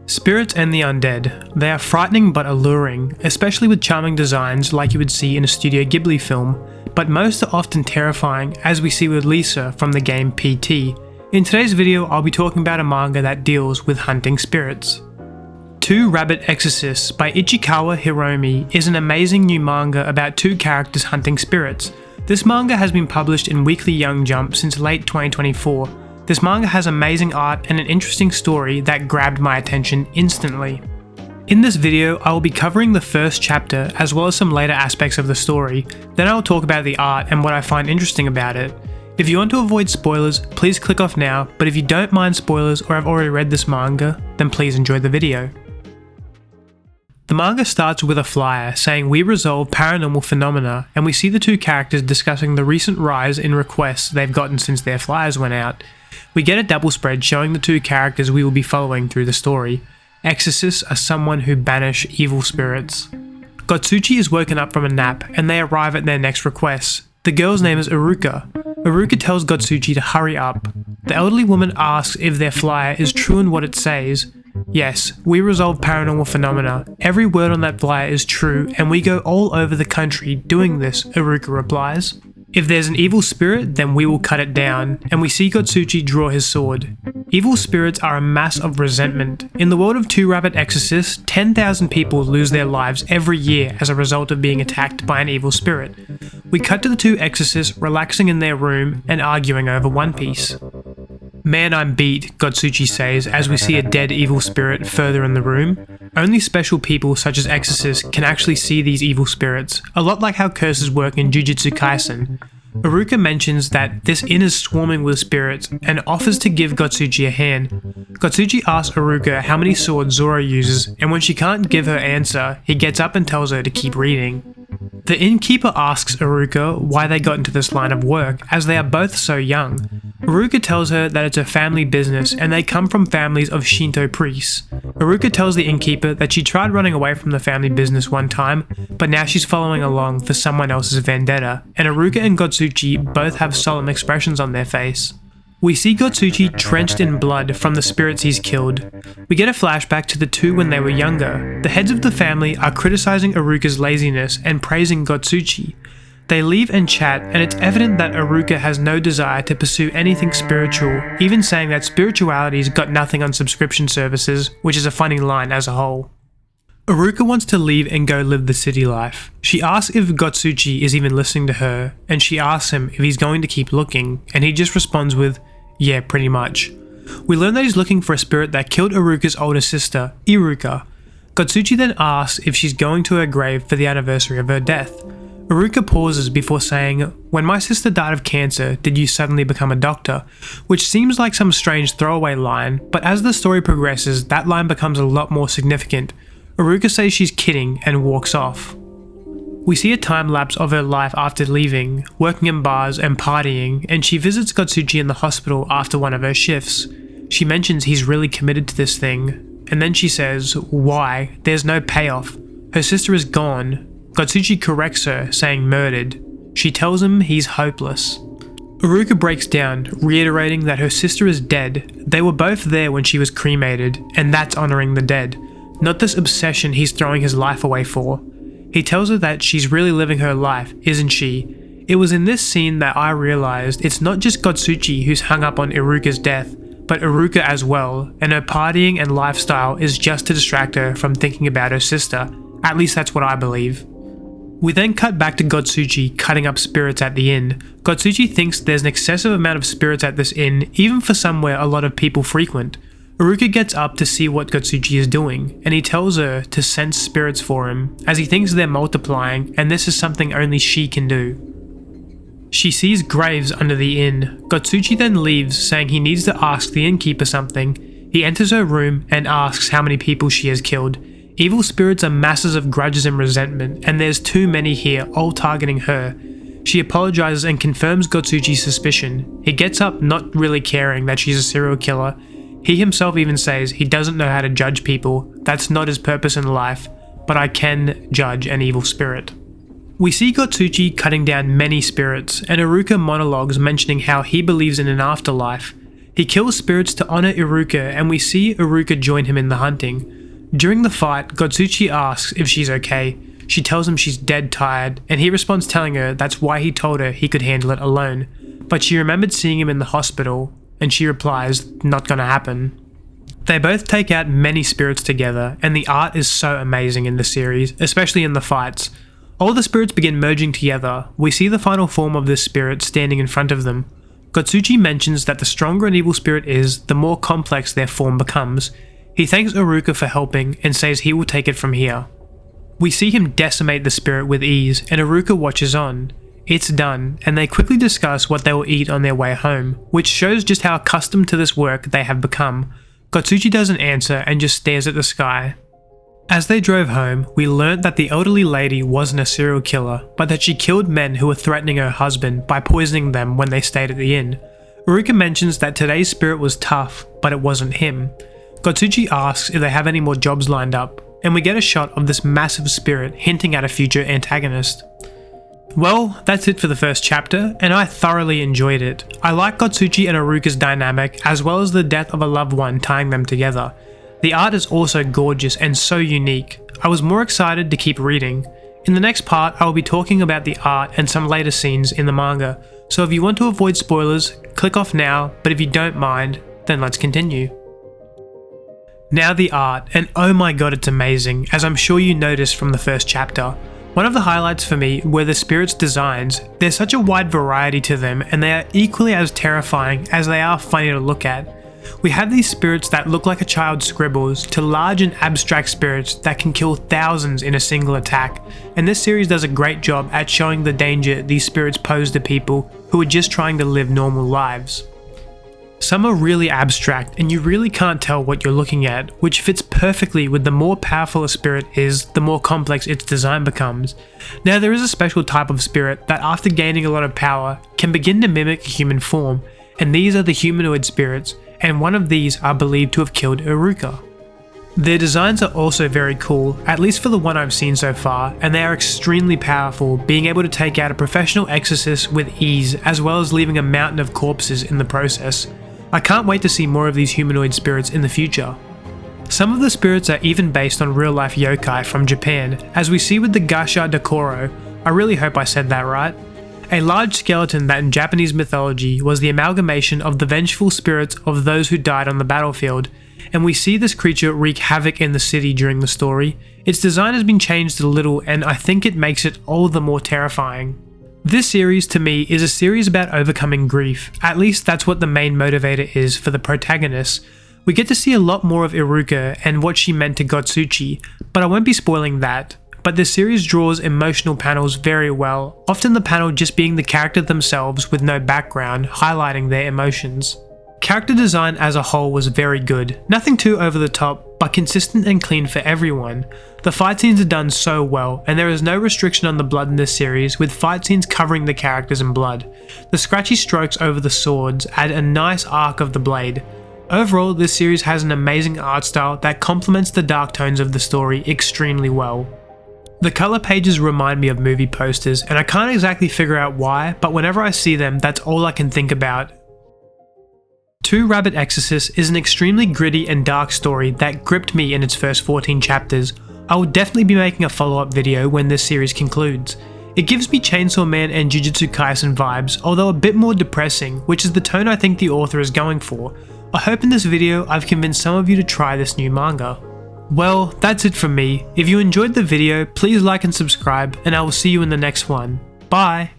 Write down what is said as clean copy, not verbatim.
Spirits and the undead. They are frightening but alluring, especially with charming designs like you would see in a Studio Ghibli film, but most are often terrifying, as we see with Lisa from the game PT. In today's video, I'll be talking about a manga that deals with hunting spirits. Two Rabbit Exorcists by Ichikawa Hiromi is an amazing new manga about two characters hunting spirits. This manga has been published in Weekly Young Jump since late 2024. This manga has amazing art and an interesting story that grabbed my attention instantly. In this video, I will be covering the first chapter as well as some later aspects of the story, then I will talk about the art and what I find interesting about it. If you want to avoid spoilers, please click off now, but if you don't mind spoilers or have already read this manga, then please enjoy the video. The manga starts with a flyer saying we resolve paranormal phenomena, and we see the two characters discussing the recent rise in requests they've gotten since their flyers went out. We get a double spread showing the two characters we will be following through the story. Exorcists are someone who banish evil spirits. Gotsuchi is woken up from a nap and they arrive at their next request. The girl's name is Iruka. Iruka tells Gotsuchi to hurry up. The elderly woman asks if their flyer is true in what it says. Yes, we resolve paranormal phenomena. Every word on that flyer is true and we go all over the country doing this, Iruka replies. If there's an evil spirit, then we will cut it down, and we see Gotsuchi draw his sword. Evil spirits are a mass of resentment. In the world of Two Rabbit Exorcists, 10,000 people lose their lives every year as a result of being attacked by an evil spirit. We cut to the two exorcists relaxing in their room and arguing over One Piece. Man, I'm beat, Gotsuchi says as we see a dead evil spirit further in the room. Only special people such as exorcists can actually see these evil spirits, a lot like how curses work in Jujutsu Kaisen. Iruka mentions that this inn is swarming with spirits and offers to give Gotsuchi a hand. Gotsuchi asks Iruka how many swords Zoro uses, and when she can't give her answer, he gets up and tells her to keep reading. The innkeeper asks Iruka why they got into this line of work, as they are both so young. Iruka tells her that it's a family business and they come from families of Shinto priests. Iruka tells the innkeeper that she tried running away from the family business one time, but now she's following along for someone else's vendetta, and Iruka and Gotsuchi both have solemn expressions on their face. We see Gotsuchi drenched in blood from the spirits he's killed. We get a flashback to the two when they were younger. The heads of the family are criticizing Iruka's laziness and praising Gotsuchi. They leave and chat, and it's evident that Iruka has no desire to pursue anything spiritual, even saying that spirituality's got nothing on subscription services, which is a funny line as a whole. Iruka wants to leave and go live the city life. She asks if Gotsuchi is even listening to her, and she asks him if he's going to keep looking, and he just responds with, yeah, pretty much. We learn that he's looking for a spirit that killed Iruka's older sister, Iruka. Gotsuchi then asks if she's going to her grave for the anniversary of her death. Iruka pauses before saying, when my sister died of cancer, did you suddenly become a doctor? Which seems like some strange throwaway line, but as the story progresses, that line becomes a lot more significant. Iruka says she's kidding and walks off. We see a time lapse of her life after leaving, working in bars and partying, and she visits Gotsuchi in the hospital after one of her shifts. She mentions he's really committed to this thing, and then she says, why? There's no payoff. Her sister is gone. Gotsuchi corrects her, saying murdered. She tells him he's hopeless. Iruka breaks down, reiterating that her sister is dead. They were both there when she was cremated, and that's honoring the dead, not this obsession he's throwing his life away for. He tells her that she's really living her life, isn't she? It was in this scene that I realized it's not just Gotsuchi who's hung up on Iruka's death, but Iruka as well, and her partying and lifestyle is just to distract her from thinking about her sister. At least that's what I believe. We then cut back to Gotsuchi cutting up spirits at the inn. Gotsuchi thinks there's an excessive amount of spirits at this inn, even for somewhere a lot of people frequent. Iruka gets up to see what Gotsuchi is doing, and he tells her to sense spirits for him, as he thinks they're multiplying, and this is something only she can do. She sees graves under the inn. Gotsuchi then leaves, saying he needs to ask the innkeeper something. He enters her room and asks how many people she has killed. Evil spirits are masses of grudges and resentment, and there's too many here, all targeting her. She apologizes and confirms Gotsuchi's suspicion. He gets up not really caring that she's a serial killer. He himself even says he doesn't know how to judge people, that's not his purpose in life, but I can judge an evil spirit. We see Gotsuchi cutting down many spirits, and Iruka monologues mentioning how he believes in an afterlife. He kills spirits to honor Iruka, and we see Iruka join him in the hunting. During the fight, Gotsuchi asks if she's okay. She tells him she's dead tired, and he responds telling her that's why he told her he could handle it alone. But she remembered seeing him in the hospital, and she replies, not gonna happen. They both take out many spirits together, and the art is so amazing in the series, especially in the fights. All the spirits begin merging together. We see the final form of this spirit standing in front of them. Gotsuchi mentions that the stronger an evil spirit is, the more complex their form becomes. He thanks Iruka for helping and says he will take it from here. We see him decimate the spirit with ease, and Iruka watches on. It's done, and they quickly discuss what they will eat on their way home, which shows just how accustomed to this work they have become. Gotsuchi doesn't answer and just stares at the sky. As they drove home, we learnt that the elderly lady wasn't a serial killer, but that she killed men who were threatening her husband by poisoning them when they stayed at the inn. Iruka mentions that today's spirit was tough, but it wasn't him. Gotsuchi asks if they have any more jobs lined up, and we get a shot of this massive spirit hinting at a future antagonist. Well, that's it for the first chapter, and I thoroughly enjoyed it. I like Gotsuchi and Iruka's dynamic, as well as the death of a loved one tying them together. The art is also gorgeous and so unique. I was more excited to keep reading. In the next part, I will be talking about the art and some later scenes in the manga, so if you want to avoid spoilers, click off now, but if you don't mind, then let's continue. Now the art, and oh my god, it's amazing, as I'm sure you noticed from the first chapter. One of the highlights for me were the spirits' designs. There's such a wide variety to them, and they are equally as terrifying as they are funny to look at. We have these spirits that look like a child's scribbles, to large and abstract spirits that can kill thousands in a single attack, and this series does a great job at showing the danger these spirits pose to people who are just trying to live normal lives. Some are really abstract and you really can't tell what you're looking at, which fits perfectly with the more powerful a spirit is, the more complex its design becomes. Now there is a special type of spirit that after gaining a lot of power can begin to mimic a human form, and these are the humanoid spirits, and one of these are believed to have killed Iruka. Their designs are also very cool, at least for the one I've seen so far, and they are extremely powerful, being able to take out a professional exorcist with ease, as well as leaving a mountain of corpses in the process. I can't wait to see more of these humanoid spirits in the future. Some of the spirits are even based on real-life yokai from Japan, as we see with the Gasha Dokoro. I really hope I said that right. A large skeleton that in Japanese mythology was the amalgamation of the vengeful spirits of those who died on the battlefield, and we see this creature wreak havoc in the city during the story. Its design has been changed a little, and I think it makes it all the more terrifying. This series to me is a series about overcoming grief, at least that's what the main motivator is for the protagonist. We get to see a lot more of Iruka and what she meant to Gotsuchi, but I won't be spoiling that. But the series draws emotional panels very well, often the panel just being the character themselves with no background, highlighting their emotions. Character design as a whole was very good, nothing too over the top, but consistent and clean for everyone. The fight scenes are done so well, and there is no restriction on the blood in this series, with fight scenes covering the characters in blood. The scratchy strokes over the swords add a nice arc of the blade. Overall, this series has an amazing art style that complements the dark tones of the story extremely well. The colour pages remind me of movie posters, and I can't exactly figure out why, but whenever I see them, that's all I can think about. Two Rabbit Exorcists is an extremely gritty and dark story that gripped me in its first 14 chapters. I will definitely be making a follow-up video when this series concludes. It gives me Chainsaw Man and Jujutsu Kaisen vibes, although a bit more depressing, which is the tone I think the author is going for. I hope in this video I've convinced some of you to try this new manga. Well, that's it from me. If you enjoyed the video, please like and subscribe, and I will see you in the next one. Bye!